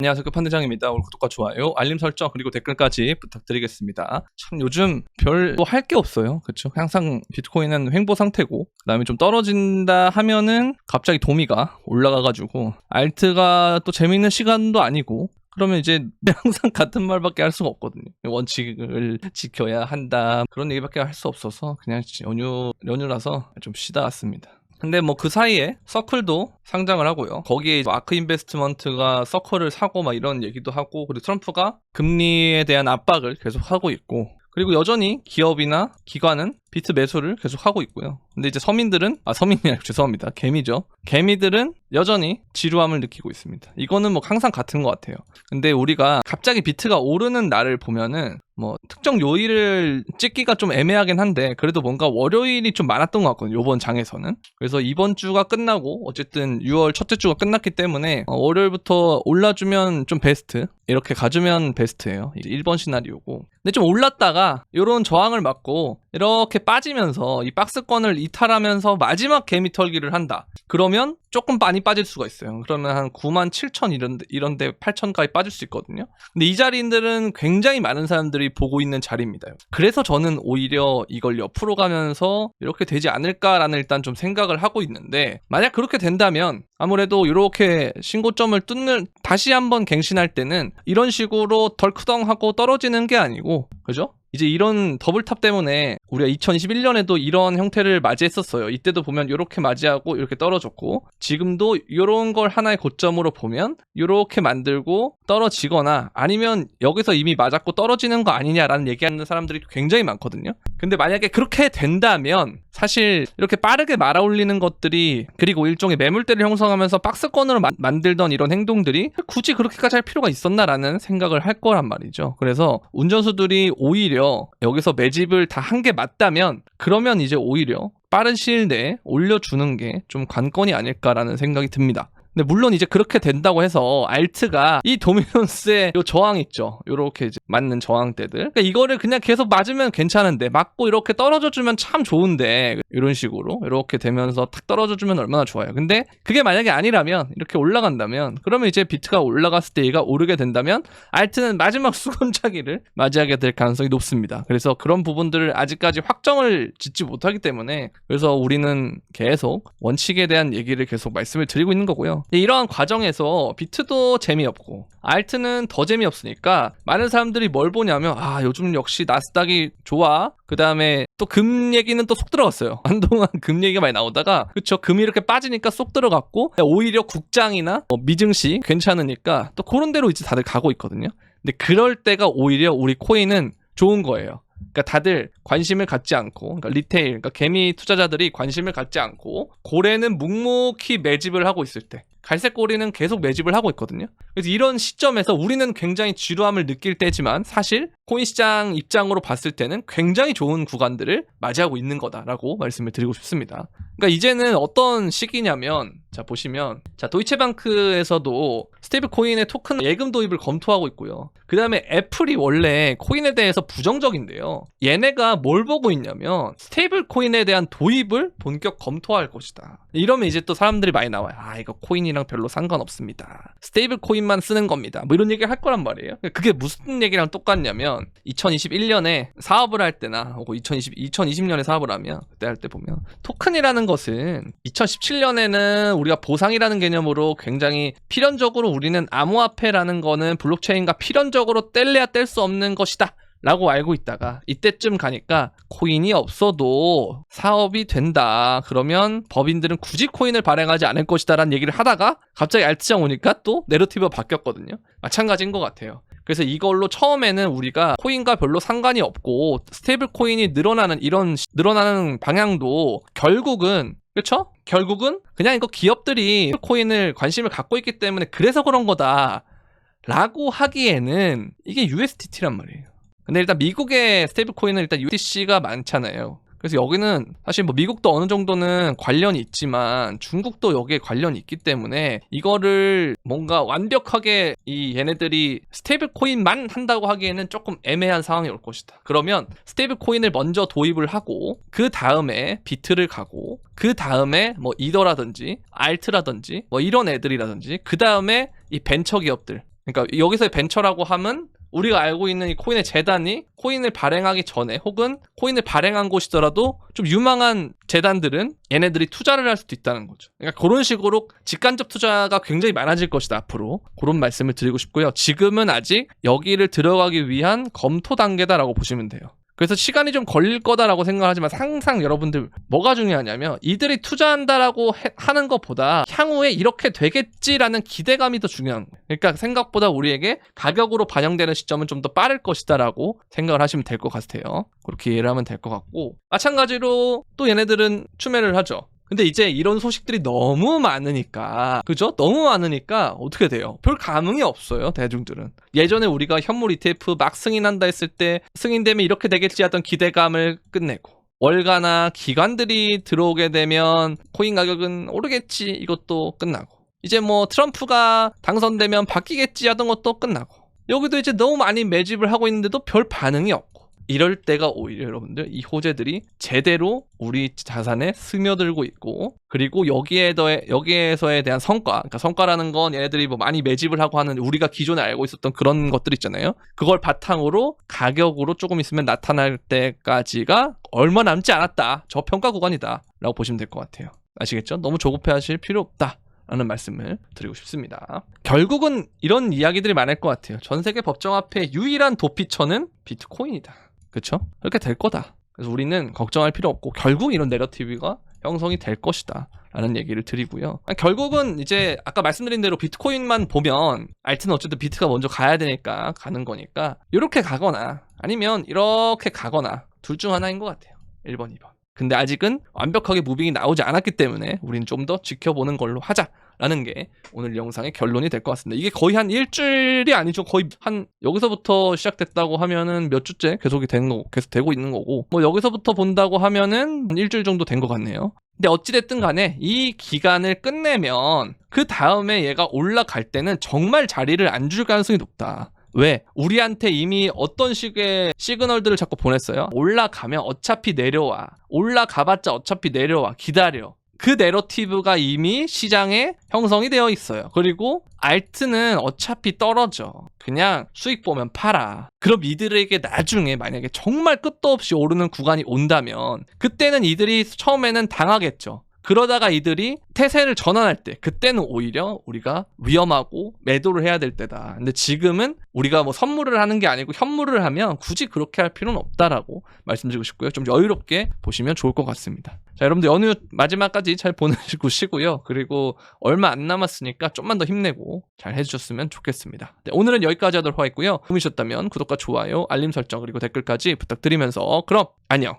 안녕하세요. 끝판대장입니다. 오늘 구독과 좋아요, 알림 설정 그리고 댓글까지 부탁드리겠습니다. 참 요즘 별로 할 게 없어요. 그렇죠? 항상 비트코인은 횡보 상태고 그다음에 좀 떨어진다 하면은 갑자기 도미가 올라가가지고 알트가 또 재밌는 시간도 아니고 그러면 이제 항상 같은 말밖에 할 수가 없거든요. 원칙을 지켜야 한다 그런 얘기밖에 할 수 없어서 그냥 연휴라서 좀 쉬다 왔습니다. 근데 뭐 그 사이에 서클도 상장을 하고요. 거기에 아크 인베스트먼트가 서클을 사고 막 이런 얘기도 하고, 그리고 트럼프가 금리에 대한 압박을 계속 하고 있고, 그리고 여전히 기업이나 기관은 비트 매수를 계속 하고 있고요. 근데 이제 서민이 아니라 죄송합니다. 개미죠. 개미들은 여전히 지루함을 느끼고 있습니다. 이거는 뭐 항상 같은 것 같아요. 근데 우리가 갑자기 비트가 오르는 날을 보면은 뭐 특정 요일을 찍기가 좀 애매하긴 한데 그래도 뭔가 월요일이 좀 많았던 것 같거든요. 이번 장에서는. 그래서 이번 주가 끝나고 어쨌든 6월 첫째 주가 끝났기 때문에 월요일부터 올라주면 좀 베스트, 이렇게 가주면 베스트예요. 이제 1번 시나리오고. 근데 좀 올랐다가 이런 저항을 맞고 이렇게 빠지면서 이 박스권을 이탈하면서 마지막 개미 털기를 한다. 그러면 조금 많이 빠질 수가 있어요. 그러면 한 97,000 이런데 8,000까지 빠질 수 있거든요. 근데 이 자리들은 굉장히 많은 사람들이 보고 있는 자리입니다. 그래서 저는 오히려 이걸 옆으로 가면서 이렇게 되지 않을까라는 일단 좀 생각을 하고 있는데, 만약 그렇게 된다면 아무래도 이렇게 신고점을 다시 한번 갱신할 때는 이런 식으로 덜크덩하고 떨어지는 게 아니고, 그죠? 이제 이런 더블탑 때문에 우리가 2021년에도 이런 형태를 맞이했었어요. 이때도 보면 이렇게 맞이하고 이렇게 떨어졌고, 지금도 이런 걸 하나의 고점으로 보면 이렇게 만들고 떨어지거나 아니면 여기서 이미 맞았고 떨어지는 거 아니냐라는 얘기하는 사람들이 굉장히 많거든요. 근데 만약에 그렇게 된다면 사실 이렇게 빠르게 말아올리는 것들이, 그리고 일종의 매물대를 형성하면서 박스권으로 만들던 이런 행동들이 굳이 그렇게까지 할 필요가 있었나라는 생각을 할 거란 말이죠. 그래서 운전수들이 오히려 여기서 매집을 다 한 게 맞다면, 그러면 이제 오히려 빠른 시일 내에 올려주는 게 좀 관건이 아닐까라는 생각이 듭니다. 근데 물론 이제 그렇게 된다고 해서 알트가 이 도미넌스의 요 저항 있죠. 요렇게 이제 맞는 저항대들. 그러니까 이거를 그냥 계속 맞으면 괜찮은데, 맞고 이렇게 떨어져주면 참 좋은데, 이런 식으로 이렇게 되면서 탁 떨어져주면 얼마나 좋아요. 근데 그게 만약에 아니라면, 이렇게 올라간다면, 그러면 이제 비트가 올라갔을 때 얘가 오르게 된다면 알트는 마지막 수건차기를 맞이하게 될 가능성이 높습니다. 그래서 그런 부분들을 아직까지 확정을 짓지 못하기 때문에, 그래서 우리는 계속 원칙에 대한 얘기를 계속 말씀을 드리고 있는 거고요. 이러한 과정에서 비트도 재미없고 알트는 더 재미없으니까 많은 사람들이 뭘 보냐면, 요즘 역시 나스닥이 좋아. 그 다음에 또 금 얘기는 또 쏙 들어갔어요. 한동안 금 얘기가 많이 나오다가, 그쵸, 금이 이렇게 빠지니까 쏙 들어갔고, 오히려 국장이나 미증시 괜찮으니까 또 그런 데로 이제 다들 가고 있거든요. 근데 그럴 때가 오히려 우리 코인은 좋은 거예요. 그러니까 다들 관심을 갖지 않고, 그러니까 리테일, 그러니까 개미 투자자들이 관심을 갖지 않고 고래는 묵묵히 매집을 하고 있을 때, 갈색 고리는 계속 매집을 하고 있거든요. 그래서 이런 시점에서 우리는 굉장히 지루함을 느낄 때지만 사실 코인 시장 입장으로 봤을 때는 굉장히 좋은 구간들을 맞이하고 있는 거다라고 말씀을 드리고 싶습니다. 그러니까 이제는 어떤 시기냐면, 자 보시면, 자 도이체방크에서도 스테이블 코인의 토큰 예금 도입을 검토하고 있고요. 그 다음에 애플이 원래 코인에 대해서 부정적인데요. 얘네가 뭘 보고 있냐면 스테이블 코인에 대한 도입을 본격 검토할 것이다. 이러면 이제 또 사람들이 많이 나와요. 이거 코인이랑 별로 상관없습니다. 스테이블 코인만 쓰는 겁니다. 뭐 이런 얘기 할 거란 말이에요. 그게 무슨 얘기랑 똑같냐면 2021년에 사업을 할 때나 혹은 2020년에 사업을 하면, 그때 할 때 보면 토큰이라는 것은 2017년에는 우리가 보상이라는 개념으로 굉장히 필연적으로 우리는 암호화폐라는 거는 블록체인과 필연적으로 뗄래야 뗄 수 없는 것이다 라고 알고 있다가 이때쯤 가니까 코인이 없어도 사업이 된다. 그러면 법인들은 굳이 코인을 발행하지 않을 것이다 라는 얘기를 하다가 갑자기 알트장 오니까 또 내러티브가 바뀌었거든요. 마찬가지인 것 같아요. 그래서 이걸로 처음에는 우리가 코인과 별로 상관이 없고 스테이블 코인이 늘어나는 방향도 결국은, 그렇죠? 결국은 그냥 이거 기업들이 코인을 관심을 갖고 있기 때문에 그래서 그런 거다 라고 하기에는 이게 USDT란 말이에요. 근데 일단 미국의 스테이블 코인은 일단 USDC가 많잖아요. 그래서 여기는 사실 뭐 미국도 어느 정도는 관련이 있지만 중국도 여기에 관련이 있기 때문에 이거를 뭔가 완벽하게 얘네들이 스테이블 코인만 한다고 하기에는 조금 애매한 상황이 올 것이다. 그러면 스테이블 코인을 먼저 도입을 하고 그 다음에 비트를 가고 그 다음에 뭐 이더라든지 알트라든지 뭐 이런 애들이라든지 그 다음에 이 벤처 기업들, 그러니까 여기서의 벤처라고 하면 우리가 알고 있는 이 코인의 재단이 코인을 발행하기 전에 혹은 코인을 발행한 곳이더라도 좀 유망한 재단들은 얘네들이 투자를 할 수도 있다는 거죠. 그러니까 그런 식으로 직간접 투자가 굉장히 많아질 것이다 앞으로. 그런 말씀을 드리고 싶고요. 지금은 아직 여기를 들어가기 위한 검토 단계다라고 보시면 돼요. 그래서 시간이 좀 걸릴 거다라고 생각하지만 항상 여러분들 뭐가 중요하냐면 이들이 투자한다라고 하는 것보다 향후에 이렇게 되겠지라는 기대감이 더 중요한 거예요. 그러니까 생각보다 우리에게 가격으로 반영되는 시점은 좀 더 빠를 것이다라고 생각을 하시면 될 것 같아요. 그렇게 이해를 하면 될 것 같고 마찬가지로 또 얘네들은 추매를 하죠. 근데 이제 이런 소식들이 너무 많으니까 그죠? 너무 많으니까 어떻게 돼요? 별 감흥이 없어요 대중들은. 예전에 우리가 현물 ETF 막 승인한다 했을 때 승인되면 이렇게 되겠지 하던 기대감을 끝내고 월가나 기관들이 들어오게 되면 코인 가격은 오르겠지 이것도 끝나고 이제 뭐 트럼프가 당선되면 바뀌겠지 하던 것도 끝나고 여기도 이제 너무 많이 매집을 하고 있는데도 별 반응이 없고 이럴 때가 오히려 여러분들 이 호재들이 제대로 우리 자산에 스며들고 있고 그리고 여기에서에 대한 성과 그러니까 성과라는 건 얘네들이 뭐 많이 매집을 하고 하는 우리가 기존에 알고 있었던 그런 것들 있잖아요. 그걸 바탕으로 가격으로 조금 있으면 나타날 때까지가 얼마 남지 않았다. 저평가 구간이다 라고 보시면 될 것 같아요. 아시겠죠? 너무 조급해 하실 필요 없다 라는 말씀을 드리고 싶습니다. 결국은 이런 이야기들이 많을 것 같아요. 전 세계 법정 앞에 유일한 도피처는 비트코인이다. 그렇죠? 그렇게 될 거다. 그래서 우리는 걱정할 필요 없고 결국 이런 내러티브가 형성이 될 것이다 라는 얘기를 드리고요. 결국은 이제 아까 말씀드린 대로 비트코인만 보면 알트는 어쨌든 비트가 먼저 가야 되니까 가는 거니까 이렇게 가거나 아니면 이렇게 가거나 둘 중 하나인 것 같아요. 1번, 2번. 근데 아직은 완벽하게 무빙이 나오지 않았기 때문에 우린 좀 더 지켜보는 걸로 하자라는 게 오늘 영상의 결론이 될 것 같습니다. 이게 거의 한 일주일이 아니죠. 거의 한 여기서부터 시작됐다고 하면은 몇 주째 계속 되고 있는 거고 뭐 여기서부터 본다고 하면은 한 일주일 정도 된 것 같네요. 근데 어찌됐든 간에 이 기간을 끝내면 그 다음에 얘가 올라갈 때는 정말 자리를 안 줄 가능성이 높다. 왜? 우리한테 이미 어떤 식의 시그널들을 자꾸 보냈어요? 올라가면 어차피 내려와. 올라가봤자 어차피 내려와. 기다려. 그 내러티브가 이미 시장에 형성이 되어 있어요. 그리고 알트는 어차피 떨어져. 그냥 수익 보면 팔아. 그럼 이들에게 나중에 만약에 정말 끝도 없이 오르는 구간이 온다면 그때는 이들이 처음에는 당하겠죠. 그러다가 이들이 태세를 전환할 때 그때는 오히려 우리가 위험하고 매도를 해야 될 때다. 근데 지금은 우리가 뭐 선물을 하는 게 아니고 현물을 하면 굳이 그렇게 할 필요는 없다라고 말씀드리고 싶고요. 좀 여유롭게 보시면 좋을 것 같습니다. 자, 여러분들 연휴 마지막까지 잘 보내시고요. 그리고 얼마 안 남았으니까 좀만 더 힘내고 잘 해주셨으면 좋겠습니다. 네, 오늘은 여기까지 하도록 하겠고요. 도움이 되셨다면 구독과 좋아요, 알림 설정 그리고 댓글까지 부탁드리면서 그럼 안녕.